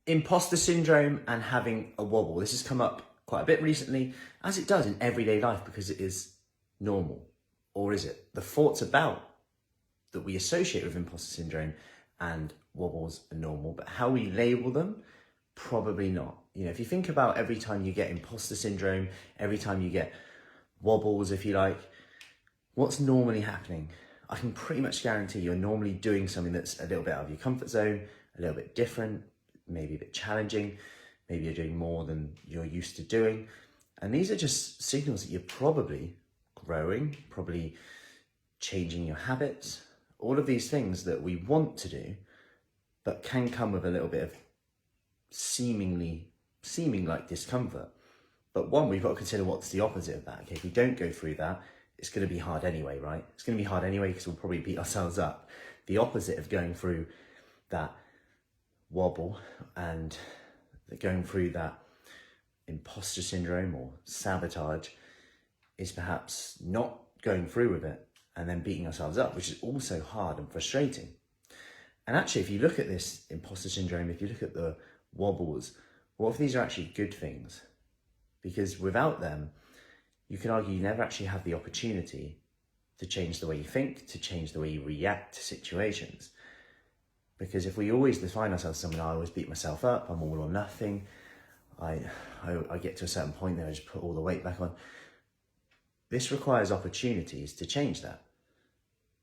Imposter syndrome and having a wobble. This has come up quite a bit recently, as it does in everyday life, because it is normal. Or is it? The thoughts about that we associate with imposter syndrome and wobbles are normal, but how we label them, probably not. You know, if you think about every time you get imposter syndrome, every time you get wobbles, if you like, what's normally happening? I can pretty much guarantee you're normally doing something that's a little bit out of your comfort zone, a little bit different, maybe a bit challenging, maybe you're doing more than you're used to doing. And these are just signals that you're probably growing, probably changing your habits, all of these things that we want to do, but can come with a little bit of seeming like discomfort. But one, we've got to consider what's the opposite of that. Okay, if we don't go through that, it's going to be hard anyway, right? It's going to be hard anyway because we'll probably beat ourselves up. The opposite of going through that wobble and going through that imposter syndrome or sabotage is perhaps not going through with it and then beating ourselves up, which is also hard and frustrating. And actually, if you look at this imposter syndrome, if you look at the wobbles, what if these are actually good things? Because without them, you can argue you never actually have the opportunity to change the way you think, to change the way you react to situations. Because if we always define ourselves as someone, I always beat myself up, I'm all or nothing, I get to a certain point, then I just put all the weight back on. This requires opportunities to change that.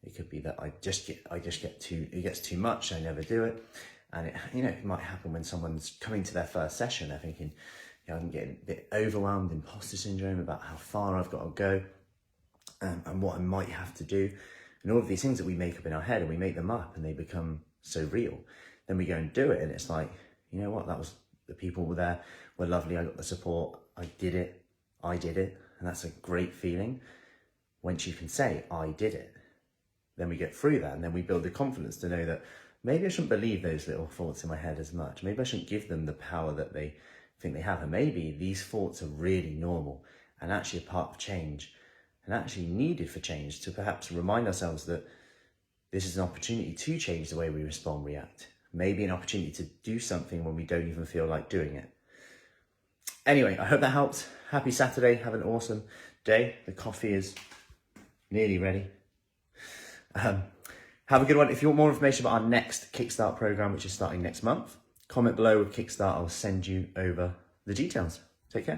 It could be that it gets too much, I never do it. And it might happen when someone's coming to their first session, they're thinking, I'm getting a bit overwhelmed, imposter syndrome about how far I've got to go and what I might have to do. And all of these things that we make up in our head, and we make them up and they become so real. Then we go and do it and it's like, you know what, the people were there, were lovely, I got the support, I did it. And that's a great feeling. Once you can say, I did it, then we get through that and then we build the confidence to know that maybe I shouldn't believe those little thoughts in my head as much. Maybe I shouldn't give them the power that they think they have. And maybe these thoughts are really normal and actually a part of change and actually needed for change, to perhaps remind ourselves that this is an opportunity to change the way we respond, react. Maybe an opportunity to do something when we don't even feel like doing it. Anyway, I hope that helped. Happy Saturday. Have an awesome day. The coffee is nearly ready. Have a good one. If you want more information about our next Kickstart program, which is starting next month, comment below with Kickstart. I'll send you over the details. Take care.